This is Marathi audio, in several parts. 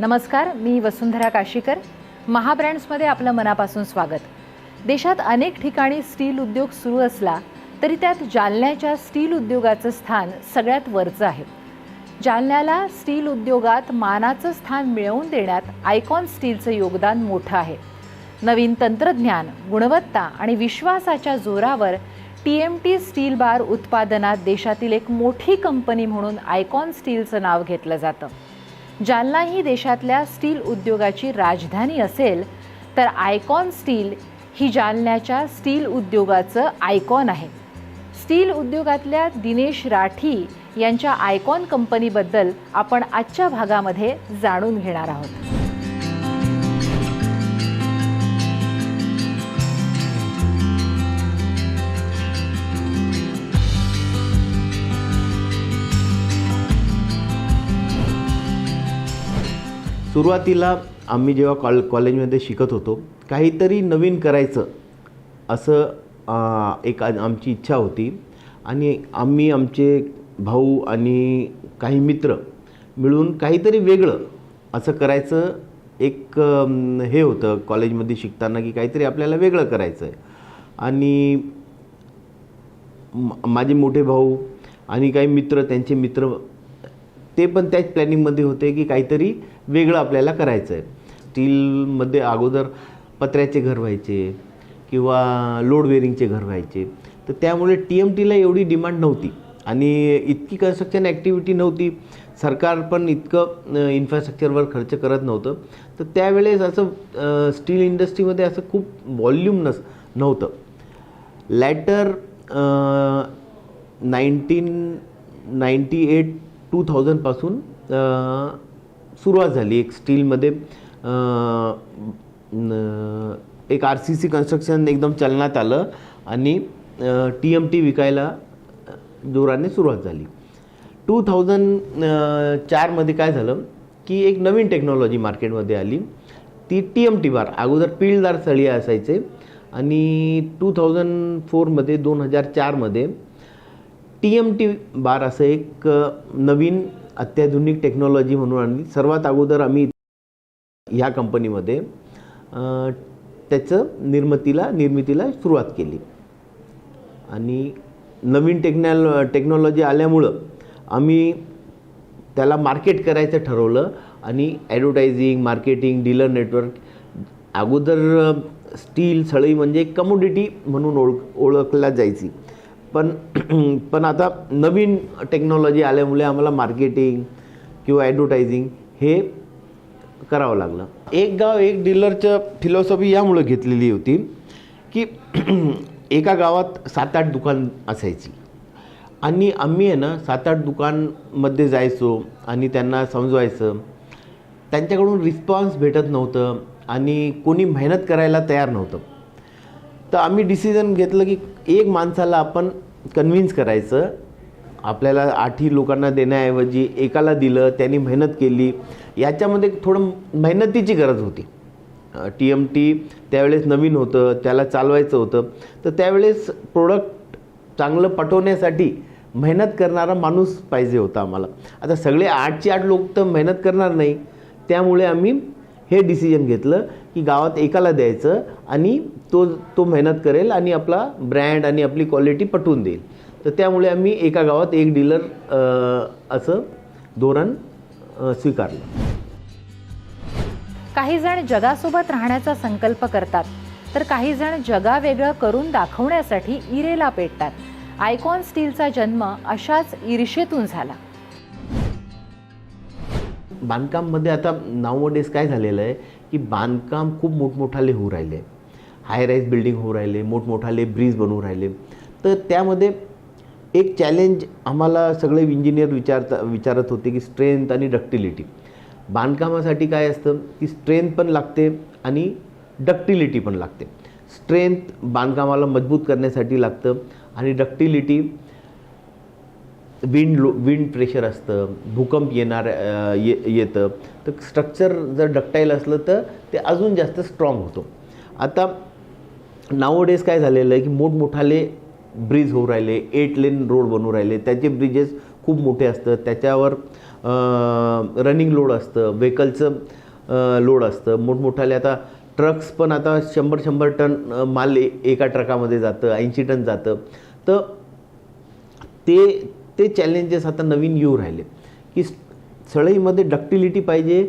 नमस्कार, मी वसुंधरा काशीकर. महाब्रँड्समध्ये आपलं मनापासून स्वागत. देशात अनेक ठिकाणी स्टील उद्योग सुरू असला तरी त्यात जालन्याच्या स्टील उद्योगाचं स्थान सगळ्यात वरचं आहे. जालन्याला स्टील उद्योगात मानाचं स्थान मिळवून देण्यात आयकॉन स्टीलचं योगदान मोठं आहे. नवीन तंत्रज्ञान, गुणवत्ता आणि विश्वासाच्या जोरावर TMT स्टील बार उत्पादनात देशातील एक मोठी कंपनी म्हणून आयकॉन स्टीलचं नाव घेतलं जातं. जालना ही देशातल्या स्टील उद्योगाची राजधानी असेल तर आयकॉन स्टील ही जालन्याच्या स्टील उद्योगाचं आयकॉन आहे. स्टील उद्योगातल्या दिनेश राठी यांच्या आयकॉन कंपनीबद्दल आपण आजच्या भागामध्ये जाणून घेणार आहोत. सुरुवातीला आम्ही जेव्हा कॉलेजमध्ये शिकत होतो काहीतरी नवीन करायचं असं एक आमची इच्छा होती आणि आम्ही आमचे भाऊ आणि काही मित्र मिळून काहीतरी वेगळं असं करायचं एक हे होतं कॉलेजमध्ये शिकताना की काहीतरी आपल्याला वेगळं करायचं आहे. आणि माझे मोठे भाऊ आणि काही मित्र, त्यांचे मित्र ते पण त्याच प्लॅनिंगमध्ये होते की काहीतरी वेगळं आपल्याला करायचं आहे. स्टीलमध्ये अगोदर पत्र्याचे घर व्हायचे किंवा लोड बेरिंगचे घर व्हायचे, तर त्यामुळे TMTला एवढी डिमांड नव्हती आणि इतकी कन्स्ट्रक्शन ॲक्टिव्हिटी नव्हती. सरकार पण इतकं इन्फ्रास्ट्रक्चरवर खर्च करत नव्हतं. तर त्यावेळेस असं स्टील इंडस्ट्रीमध्ये असं खूप व्हॉल्यूम नव्हतं. लॅटर 1998-2000 पासून सुरुवात झाली. एक स्टीलमध्ये एक RCC कन्स्ट्रक्शन एकदम चलनात आलं आणि TMT विकायला जोराने सुरुवात झाली. 2004मध्ये काय झालं की एक नवीन टेक्नॉलॉजी मार्केटमध्ये आली, ती TMT बार. अगोदर पिळदार सळी असायचे आणि 2004मध्ये 2004मध्ये TMT बार असं एक नवीन अत्याधुनिक टेक्नॉलॉजी म्हणून आणली. सर्वात अगोदर आम्ही ह्या कंपनीमध्ये त्याचं निर्मितीला सुरुवात केली आणि नवीन टेक्नॉलॉजी आल्यामुळं आम्ही त्याला मार्केट करायचं ठरवलं आणि ॲडव्हर्टायझिंग, मार्केटिंग, डीलर नेटवर्क. अगोदर स्टील सळई म्हणजे कमोडिटी म्हणून ओळखला जायची, पण आता नवीन टेक्नॉलॉजी आल्यामुळे आम्हाला मार्केटिंग किंवा ॲडव्हर्टायझिंग हे करावं लागलं. एक गाव एक डीलरचं फिलॉसॉफी यामुळे घेतलेली होती की एका गावात 7-8 दुकान असायची आणि आम्ही आहे ना 7-8 दुकानमध्ये जायचो आणि त्यांना समजवायचं. त्यांच्याकडून रिस्पॉन्स भेटत नव्हतं आणि कोणी मेहनत करायला तयार नव्हतं. तर आम्ही डिसिजन घेतलं की एक माणसाला आपण कन्व्हिन्स करायचं. आपल्याला 8 लोकांना देण्याऐवजी एकाला दिलं, त्यांनी मेहनत केली. याच्यामध्ये थोडं मेहनतीची गरज होती. TMT त्यावेळेस नवीन होतं, त्याला चालवायचं होतं. तर त्यावेळेस प्रोडक्ट चांगलं पटवण्यासाठी मेहनत करणारा माणूस पाहिजे होता आम्हाला. आता सगळे 8चे 8 लोक तर मेहनत करणार नाही. त्यामुळे आम्ही हे डिसिजन घेतलं की गावात एकाला द्यायचं आणि तो मेहनत करेल आणि आपला ब्रँड आणि आपली क्वालिटी पटवून देईल. तर त्यामुळे आम्ही एका गावात एक डीलर असं धोरण स्वीकारलं. काही जण जगासोबत राहण्याचा संकल्प करतात तर काही जण जगावेगळं करून दाखवण्यासाठी इरेला पेटतात. आयकॉन स्टीलचा जन्म अशाच ईर्षेतून झाला. बांधकाममध्ये आता नावडेस काय झालेलं आहे की बांधकाम खूप मोठमोठाले होऊ राहिले, हाय राईज बिल्डिंग होऊ राहिले, मोठमोठाले ब्रिज बनवू राहिले. तर त्यामध्ये एक चॅलेंज आम्हाला सगळे इंजिनियर विचारत होते की स्ट्रेंथ आणि डक्टिलिटी. बांधकामासाठी काय असतं की स्ट्रेंथ पण लागते आणि डक्टिलिटी पण लागते. स्ट्रेंथ बांधकामाला मजबूत करण्यासाठी लागतं आणि डक्टिलिटी विंड प्रेशर असतं, भूकंप येतं. तर स्ट्रक्चर जर डक्टाईल असलं तर ते अजून जास्त स्ट्रॉंग होतो. आता नावडेज काय झालेलं आहे की मोठमोठाले ब्रिज होऊ राहिले, 8 लेन रोड बनवू राहिले, त्याचे ब्रिजेस खूप मोठे असतं, त्याच्यावर रनिंग लोड असतं, व्हेकलचं लोड असतं. मोठमोठाले आता ट्रक्स पण आता 100 टन माल एका ट्रकामध्ये जातं, 80 टन जातं. तर ते चॅलेंजेस आता नवीन येऊ राहिले की सळईमध्ये डक्टिलिटी पाहिजे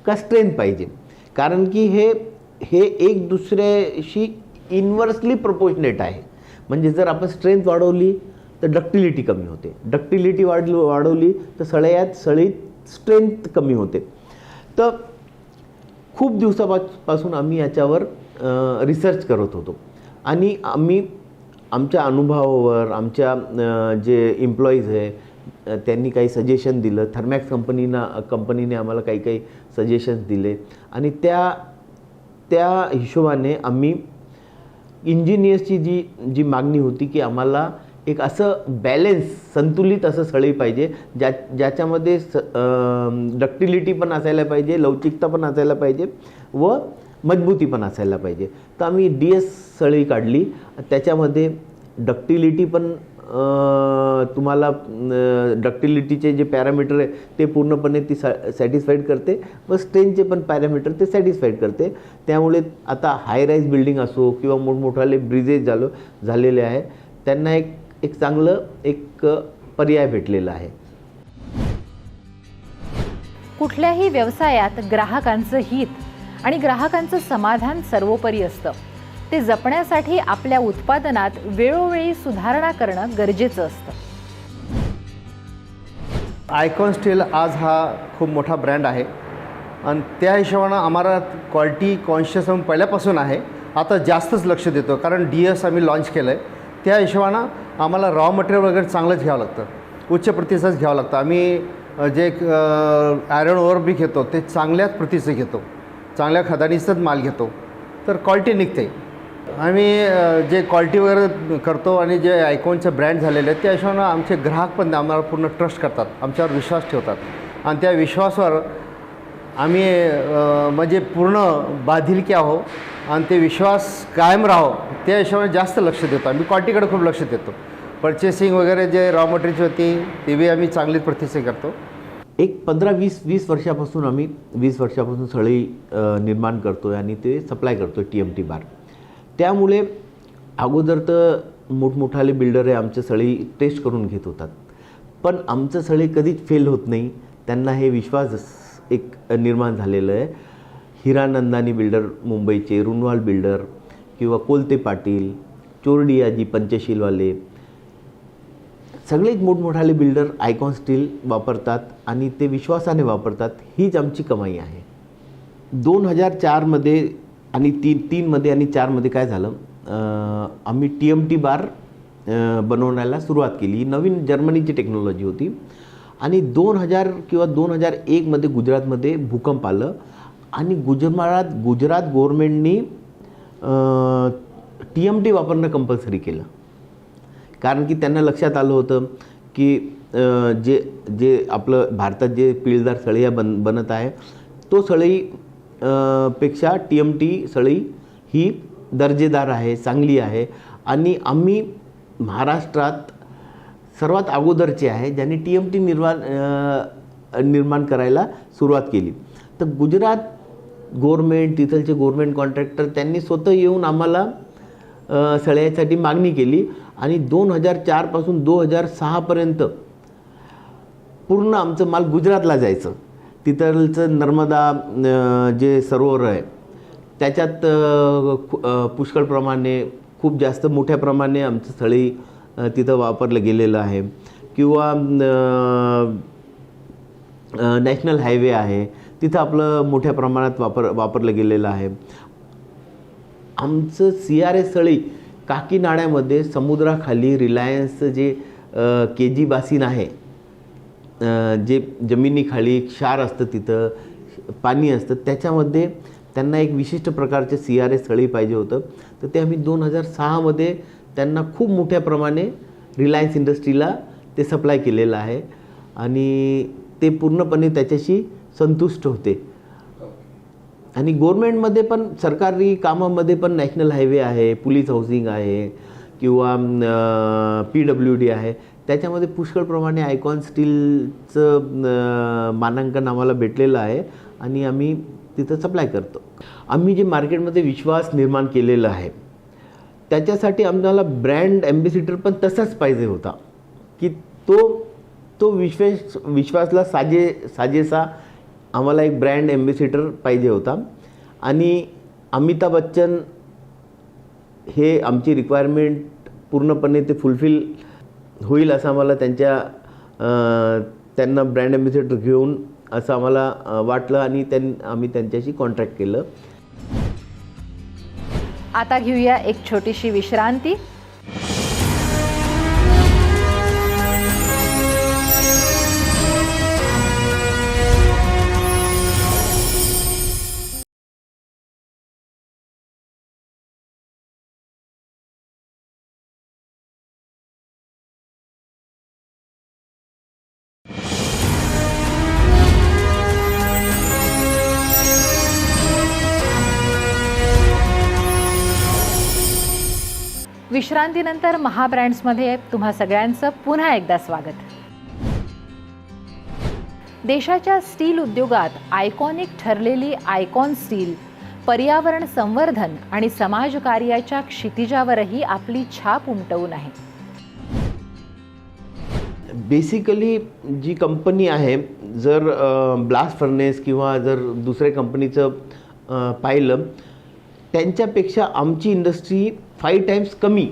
का स्ट्रेंथ पाहिजे. कारण की हे एक दुसऱ्याशी इन्व्हर्सली प्रोपोर्शनेट आहे. म्हणजे जर आपण स्ट्रेंथ वाढवली तर डक्टिलिटी कमी होते, डक्टिलिटी वाढवली तर सळईत स्ट्रेंथ कमी होते. तर खूप दिवसापासून आम्ही याच्यावर रिसर्च करत होतो आणि आम्ही आमच्या अनुभवावर आमच्या जे एम्प्लॉईज आहे त्यांनी काही सजेशन दिलं. थर्मॅक्स कंपनीने आम्हाला काही सजेशन्स दिले आणि त्या हिशोबाने आम्ही इंजिनियर्सची जी मागणी होती की आम्हाला एक असं संतुलित असं सळई पाहिजे ज्याच्यामध्ये डक्टिलिटी पण असायला पाहिजे, लवचिकता पण असायला पाहिजे व मजबूती पण असायला पाहिजे. तर आम्ही DS सळई काढली. त्याच्यामध्ये डक्टिलिटी पण तुम्हाला डक्टिलिटीचे जे पॅरामीटर आहे ते पूर्णपणे ती सॅटिस्फाईड करते व स्ट्रेंथचे पण पॅरामीटर ते सॅटिस्फाईड करते. त्यामुळे आता हाय राईज बिल्डिंग असो किंवा मोठमोठाले ब्रिजेस झालेले आहे त्यांना एक चांगलं पर्याय भेटलेला आहे. कुठल्याही व्यवसायात ग्राहकांचं हित आणि ग्राहकांचं समाधान सर्वोपरी असतं. ते जपण्यासाठी आपल्या उत्पादनात वेळोवेळी सुधारणा करणं गरजेचं असतं. आयकॉन स्टील आज हा खूप मोठा ब्रँड आहे आणि त्या हिशोबानं आम्हाला क्वालिटी कॉन्शियस म्हणून पहिल्यापासून आहे. आता जास्तच लक्ष देतो कारण DS आम्ही लॉन्च केलं आहे. त्या हिशोबानं आम्हाला रॉ मटेरियल वगैरे चांगलंच घ्यावं लागतं, उच्च प्रतीचंच घ्यावं लागतं. आम्ही जे आयरन ओवर बी घेतो ते चांगल्याच प्रतीचं घेतो, चांगल्या खदानीचाच माल घेतो, तर क्वालिटी निघते. आम्ही जे क्वालिटी वगैरे करतो आणि जे आयकॉनचं ब्रँड झालेले आहेत त्या हिशोबानं आमचे ग्राहक पण आम्हाला पूर्ण ट्रस्ट करतात, आमच्यावर विश्वास ठेवतात आणि त्या विश्वासावर आम्ही म्हणजे पूर्ण बाधिलकी आहो आणि ते विश्वास कायम राहो त्या हिशोबाने जास्त लक्ष देतो. आम्ही क्वालिटीकडे खूप लक्ष देतो. पर्चेसिंग वगैरे जे रॉ मटेरियलची होती ते बी आम्ही चांगलीच प्रतीचे करतो. एक 15-20 वर्षापासून आम्ही 20 वर्षापासून सळई निर्माण करतो आहे आणि ते सप्लाय करतो आहे TMT बार. त्यामुळे अगोदर तर मोठमोठाले बिल्डर आहे आमच्या सळई टेस्ट करून घेत होतात, पण आमचं सळई कधीच फेल होत नाही. त्यांना हे विश्वास एक निर्माण झालेलं आहे. हिरानंदानी बिल्डर मुंबईचे, रुनवाल बिल्डर किंवा कोलते पाटील, चोरडियाजी पंचशीलवाले सगळेच मोठमोठाले बिल्डर आयकॉन स्टील वापरतात आणि ते विश्वासाने वापरतात. हीच आमची कमाई आहे. 2004मध्ये आणि 3मध्ये आणि 4मध्ये काय झालं, आम्ही TMT बार बनवण्याला सुरुवात केली. नवीन जर्मनीची टेक्नॉलॉजी होती आणि 2000 किंवा 2001मध्ये गुजरातमध्ये भूकंप आलं आणि गुजरात गव्हर्नमेंटनी TMT वापरणं कंपल्सरी केलं. कारण की त्यांना लक्षात आलं होतं की जे आपलं भारतात जे पिळदार सळई बनत आहे तो सळई पेक्षा TMT सळई ही दर्जेदार आहे, चांगली आहे आणि आम्ही महाराष्ट्रात सर्वात अगोदरचे आहे ज्यांनी TMT निर्माण करायला सुरुवात केली. तर गुजरात गव्हर्मेंट, तिथलचे गव्हर्मेंट कॉन्ट्रॅक्टर त्यांनी स्वतः येऊन आम्हाला सळईसाठी मागणी केली आणि 2004 पासून 2006पर्यंत पूर्ण आमचं माल गुजरातला जायचं. तिथलचं नर्मदा जे सरोवर आहे त्याच्यात पुष्कळ प्रमाणे खूप जास्त मोठ्या प्रमाणे आमचं सळई तिथं वापरलं गेलेलं आहे. किंवा नॅशनल हायवे आहे तिथं आपलं मोठ्या प्रमाणात वापरलं गेलेलं आहे. आमचं CRS सळई काकीनाड्यामध्ये समुद्राखाली रिलायन्सचं जे KG बासिन आहे, जे जमिनीखाली क्षार असतं, तिथं पाणी असतं, त्याच्यामध्ये त्यांना एक विशिष्ट प्रकारचे CRS सळई पाहिजे होतं. तर ते आम्ही 2006मध्ये त्यांना खूप मोठ्या प्रमाणे रिलायन्स इंडस्ट्रीला ते सप्लाय केलेलं आहे आणि ते पूर्णपणे त्याच्याशी संतुष्ट होते. आणि गव्हर्नमेंटमध्ये पण सरकारी कामामध्ये पण नॅशनल हायवे आहे, पोलीस हाऊसिंग आहे किंवा PWD आहे, त्याच्यामध्ये पुष्कळप्रमाणे आयकॉन स्टीलचं मानांकन आम्हाला भेटलेलं आहे आणि आम्ही तिथं सप्लाय करतो. आम्ही जे मार्केटमध्ये विश्वास निर्माण केलेला आहे त्याच्यासाठी आम्हाला ब्रँड ॲम्बॅसिडर पण तसाच पाहिजे होता की तो विश्वासला साजेसा आम्हाला एक ब्रँड ॲम्बॅसिडर पाहिजे होता. आणि अमिताभ बच्चन हे आमची रिक्वायरमेंट पूर्णपणे ते फुलफिल होईल असं आम्हाला त्यांना ब्रँड ॲम्बॅसिडर घेऊन असं आम्हाला वाटलं आणि आम्ही त्यांच्याशी कॉन्ट्रॅक्ट केलं. आता घेऊया एक छोटीशी विश्रांती. विश्रांतीनंतर महाब्रँड्समध्ये तुम्हा सगळ्यांचं पुन्हा एकदा स्वागत. देशाच्या स्टील उद्योगात आयकॉनिक ठरलेली आयकॉन स्टील पर्यावरण संवर्धन आणि समाजकार्याच्या क्षितिजावरही आपली छाप उमटवून आहे. बेसिकली जी कंपनी आहे, जर ब्लास्ट फर्नेस किंवा जर दुसऱ्या कंपनीचं पाहिलं त्यांच्यापेक्षा आमची इंडस्ट्री 5 टाइम्स कमी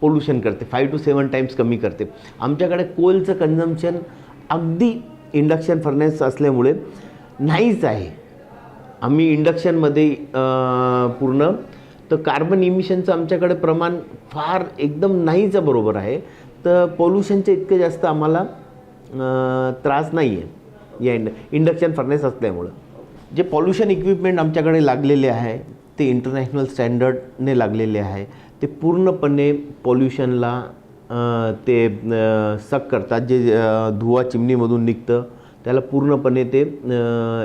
पोल्युशन करते, 5 to 7 टाइम्स कमी करते. आमच्याकडे कोलचं कन्झम्पशन अगदी इंडक्शन फर्नेस असल्यामुळे नाहीच आहे. आम्ही इंडक्शनमध्ये पूर्ण तर कार्बन इमिशनचं आमच्याकडे प्रमाण फार एकदम नाहीचं बरोबर आहे. तर पोल्युशनचं इतकं जास्त आम्हाला त्रास नाही आहे या इंडक्शन फर्नेस असल्यामुळं. जे पॉल्युशन इक्विपमेंट आमच्याकडे लागलेले आहे ते इंटरनॅशनल स्टँडर्डने लागलेले आहे. ते पूर्णपणे पॉल्युशनला ते सक करतात. जे धुवा चिमणीमधून निघतं त्याला पूर्णपणे ते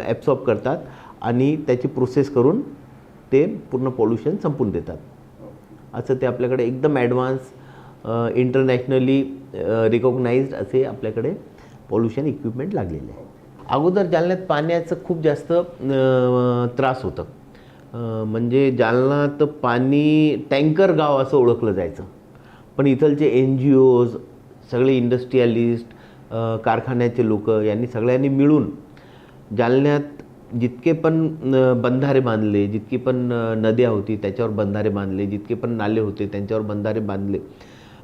ॲब्सॉर्ब करतात आणि त्याची प्रोसेस करून ते पूर्ण पॉल्युशन संपून देतात. असं ते आपल्याकडे एकदम ॲडव्हान्स इंटरनॅशनली रिकॉग्नाइज्ड असे आपल्याकडे पॉल्युशन इक्विपमेंट लागलेले आहे. अगोदर जालन्यात पाण्याचं खूप जास्त त्रास होतं. म्हणजे जालना तर पाणी टँकर गाव असं ओळखलं जायचं. पण इथलचे NGOज, सगळे इंडस्ट्रियलिस्ट, कारखान्याचे लोक यांनी सगळ्यांनी मिळून जालन्यात जितके पण बंधारे बांधले, जितकी पण नद्या होती त्याच्यावर बंधारे बांधले, जितके पण नाले होते त्यांच्यावर बंधारे बांधले.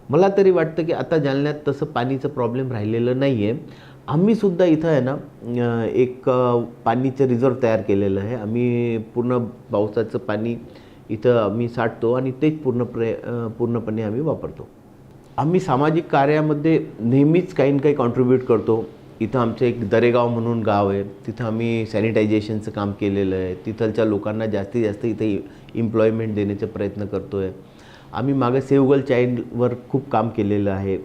मला तरी वाटतं की आता जालन्यात तसं पाणीचं प्रॉब्लेम राहिलेलं नाही आहे. आम्हीसुद्धा इथं आहे ना एक पाणीचं रिझर्व तयार केलेलं आहे. आम्ही पूर्ण पावसाचं पाणी इथं आम्ही साठतो आणि तेच पूर्णपणे आम्ही वापरतो. आम्ही सामाजिक कार्यामध्ये नेहमीच काही ना काही कॉन्ट्रीब्यूट करतो. इथं आमचं एक दरेगाव म्हणून गाव आहे, तिथं आम्ही सॅनिटायझेशनचं काम केलेलं आहे. तिथलच्या लोकांना जास्तीत जास्त इथे एम्प्लॉयमेंट देण्याचा प्रयत्न करतो आहे. आम्ही मागे सेव्ह गर्ल चाइल्डवर खूप काम केलेलं आहे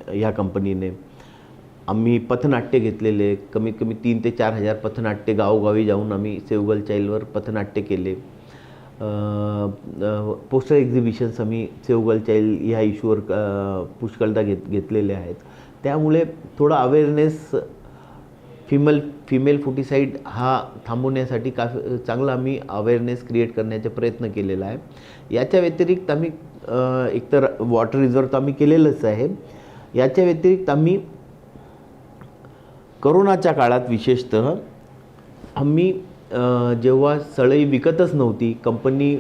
ह्या कंपनीने. आम्ही पथनाट्य घेतलेले, कमीत कमी 3 ते 4 हजार पथनाट्य गावोगावी जाऊन आम्ही सेव्ह गर्ल चाइल्डवर पथनाट्य केले. पोस्टर एक्झिबिशन्स आम्ही सेव्ह गर्ल चाइल्ड ह्या इश्यूवर पुष्कळदा घेतलेले आहेत. त्यामुळे थोडा अवेअरनेस फिमेल फुटीसाईड हा थांबवण्यासाठी काफी चांगला आम्ही अवेअरनेस क्रिएट करण्याचा प्रयत्न केलेला आहे. याच्या व्यतिरिक्त आम्ही एकतर वॉटर रिझर्व तर आम्ही केलेलंच आहे. याच्या व्यतिरिक्त आम्ही करोनाच्या काळात विशेषतः आम्ही जेव्हा सळई विकतच नव्हती, कंपनी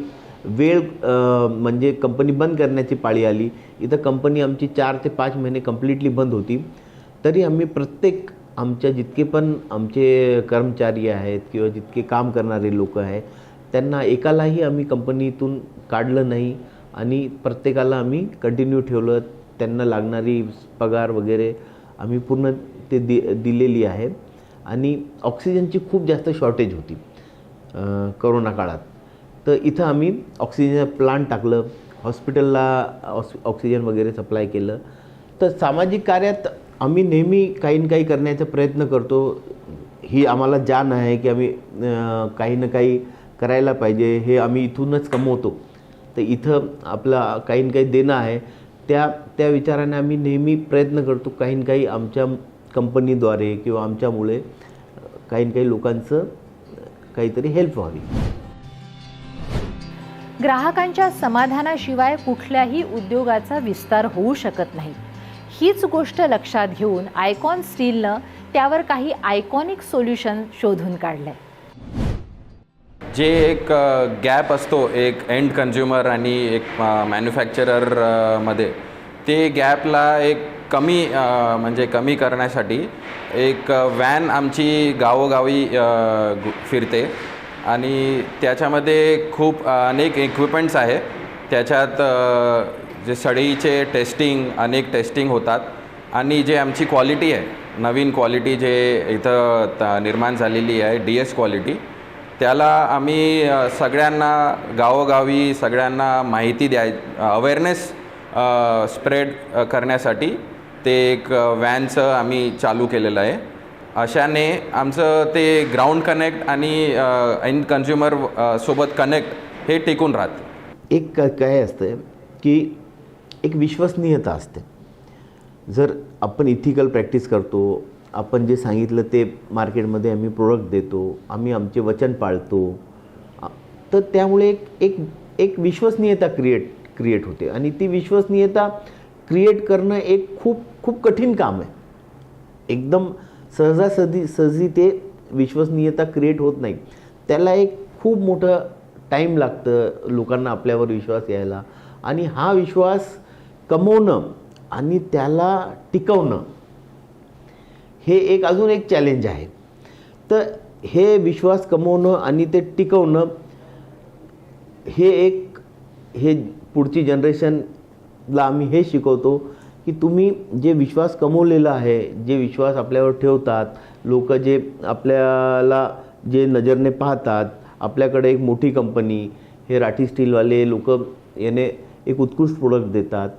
म्हणजे कंपनी बंद करण्याची पाळी आली, इथं कंपनी आमची 4 ते 5 महिने कम्प्लिटली बंद होती, तरी आम्ही प्रत्येक आमच्या जितके पण आमचे कर्मचारी आहेत किंवा जितके काम करणारे लोक आहेत त्यांना एकालाही आम्ही कंपनीतून काढलं नाही आणि प्रत्येकाला आम्ही कंटिन्यू ठेवलं. त्यांना लागणारी पगार वगैरे आम्ही पूर्ण ते दिलेली आहे. आणि ऑक्सिजनची खूप जास्त शॉर्टेज होती करोना काळात, तर इथं आम्ही ऑक्सिजन प्लांट टाकलं, हॉस्पिटलला ऑक्सिजन वगैरे सप्लाय केलं. तर सामाजिक कार्यात आम्ही नेहमी काही ना काही करण्याचा प्रयत्न करतो. ही आम्हाला जाण आहे की आम्ही काही ना काही करायला पाहिजे. हे आम्ही इथूनच कमवतो, तर इथं आपलं काही ना काही देणं आहे. त्या विचाराने आम्ही नेहमी प्रयत्न करतो काही ना काही आमच्या कंपनीद्वारे किंवा आमच्यामुळे काही ना काही लोकांचं काहीतरी हेल्प व्हावी. ग्राहकांच्या समाधानाशिवाय कुठल्याही उद्योगाचा विस्तार होऊ शकत नाही. हीच गोष्ट लक्षात घेऊन आयकॉन स्टीलनं त्यावर काही आयकॉनिक सोल्युशन शोधून काढलंय. जे एक गॅप असतो एक एंड कन्झ्युमर आणि एक मॅन्युफॅक्चरर मध्ये, ते गॅपला एक कमी करण्यासाठी एक व्हॅन आमची गावोगावी फिरते आणि त्याच्यामध्ये खूप अनेक इक्विपमेंट्स आहे. त्याच्यात जे सळीचे अनेक टेस्टिंग होतात आणि जे आमची क्वालिटी आहे, नवीन क्वालिटी जे इथं निर्माण झालेली आहे DS क्वालिटी, त्याला आम्ही सगळ्यांना गावोगावी सगळ्यांना माहिती अवेअरनेस स्प्रेड करण्यासाठी ते एक व्हॅनचं आम्ही चालू केलेलं आहे. अशाने आमचं ते ग्राउंड कनेक्ट आणि एंड कन्झ्युमर सोबत कनेक्ट हे टिकून राहतं. एक काय असतं की एक विश्वसनीयता असते. जर आपण इथिकल प्रॅक्टिस करतो, आपण जे सांगितलं ते मार्केटमध्ये आम्ही प्रोडक्ट देतो, आम्ही आमचे वचन पाळतो, तर त्यामुळे एक विश्वसनीयता क्रिएट होते आणि ती विश्वसनीयता क्रिएट करणं एक खूप कठीण काम आहे. एकदम सहजी ते विश्वसनीयता क्रिएट होत नाही. त्याला एक खूप मोठं टाईम लागतं लोकांना आपल्यावर विश्वास यायला, आणि हा विश्वास कमवणं आणि त्याला टिकवणं हे अजून एक चॅलेंज आहे. तर हे विश्वास कमवणं आणि ते टिकवणं हे पुढची जनरेशनला आम्ही हे शिकवतो की तुम्ही जे विश्वास कमवलेला आहे, जे विश्वास आपल्यावर ठेवतात लोक, जे आपल्याला जे नजरने पाहतात, आपल्याकडे एक मोठी कंपनी, हे राठी स्टीलवाले लोक याने एक उत्कृष्ट प्रोडक्ट देतात,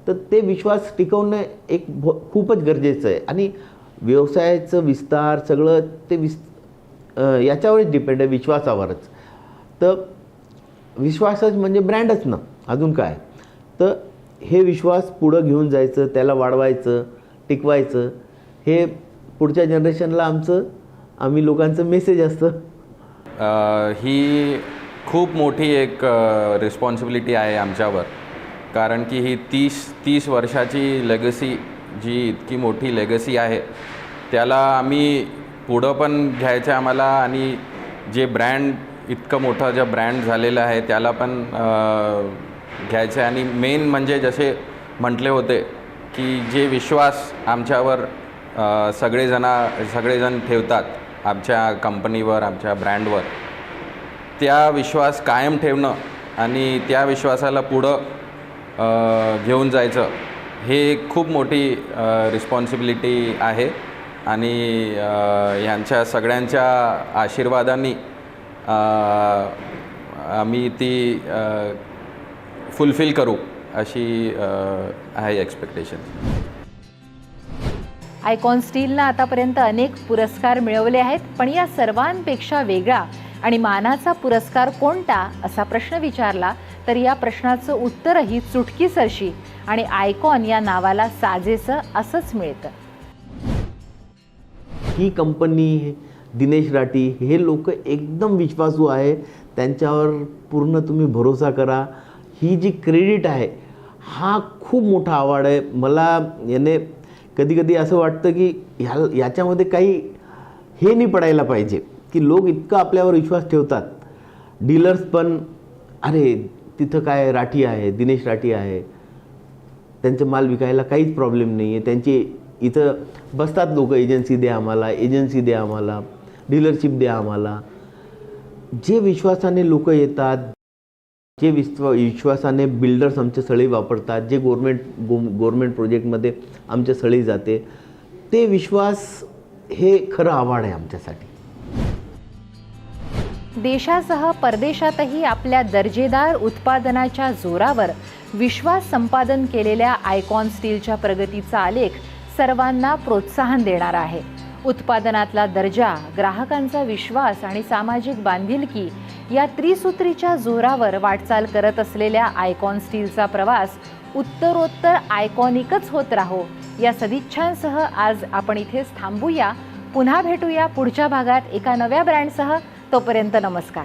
तर ते विश्वास टिकवणं खूपच गरजेचं आहे. आणि व्यवसायाचं विस्तार सगळं ते याच्यावरच डिपेंड आहे, विश्वासावरच. तर विश्वासच म्हणजे ब्रँडच ना, अजून काय. तर हे विश्वास पुढं घेऊन जायचं, त्याला वाढवायचं, टिकवायचं, हे पुढच्या जनरेशनला आम्ही लोकांचं मेसेज असतं. ही खूप मोठी एक रिस्पॉन्सिबिलिटी आहे आमच्यावर, कारण की ही 30 वर्षाची लेगसी, जी इतकी मोठी लेगसी आहे, त्याला आम्ही पुढं पण घ्यायचं आम्हाला, आणि जे ब्रँड इतकं मोठं जे ब्रँड झालेलं आहे त्याला पण घ्यायचं आहे. आणि मेन म्हणजे जसे म्हटले होते की जे विश्वास आमच्यावर सगळेजण ठेवतात आमच्या कंपनीवर, आमच्या ब्रँडवर, त्या विश्वास कायम ठेवणं आणि त्या विश्वासाला पुढं घेऊन जायचं, हे खूप मोठी रिस्पॉन्सिबिलिटी आहे. आणि यांच्या सगळ्यांच्या आशीर्वादांनी आम्ही ती फुलफिल करू अशी आहे एक्सपेक्टेशन. आयकॉन स्टीलनं आतापर्यंत अनेक पुरस्कार मिळवले आहेत, पण या सर्वांपेक्षा वेगळा आणि मानाचा पुरस्कार कोणता असा प्रश्न विचारला तर या प्रश्नाचं उत्तरही चुटकीसरशी आणि आयकॉन या नावाला साजेसं असंच मिळतं. ही कंपनी, दिनेश राठी, हे लोक एकदम विश्वासू आहे, त्यांच्यावर पूर्ण तुम्ही भरोसा करा. ही जी क्रेडिट आहे, हा खूप मोठा अवॉर्ड आहे. मला याने कधी असं वाटतं की याच्यामध्ये काही हे नाही पडायला पाहिजे की लोक इतकं आपल्यावर विश्वास ठेवतात. डीलर्स पण, अरे तिथं काय राठी आहे, दिनेश राठी आहे, त्यांचं माल विकायला काहीच प्रॉब्लेम नाही आहे, त्यांची इथं बसतात लोक, एजन्सी द्या आम्हाला, डीलरशिप द्या आम्हाला. जे विश्वासाने लोक येतात, जे विश्वासाने बिल्डर्स आमच्या सळी वापरतात, जे गव्हर्मेंट प्रोजेक्टमध्ये आमच्या सळी जाते, ते विश्वास हे खरं आव्हान आहे आमच्यासाठी. देशासह परदेशातही आपल्या दर्जेदार उत्पादनाच्या जोरावर विश्वास संपादन केलेल्या आयकॉन स्टीलच्या प्रगतीचा आलेख सर्वांना प्रोत्साहन देणारा आहे. उत्पादनातला दर्जा, ग्राहकांचा विश्वास आणि सामाजिक बांधिलकी या त्रिसूत्रीच्या जोरावर वाटचाल करत असलेल्या आयकॉन स्टीलचा प्रवास उत्तरोत्तर आयकॉनिकच होत राहो या सदिच्छांसह आज आपण इथेच थांबूया. पुन्हा भेटूया पुढच्या भागात एका नव्या ब्रँडसह. तोपर्यंत नमस्कार.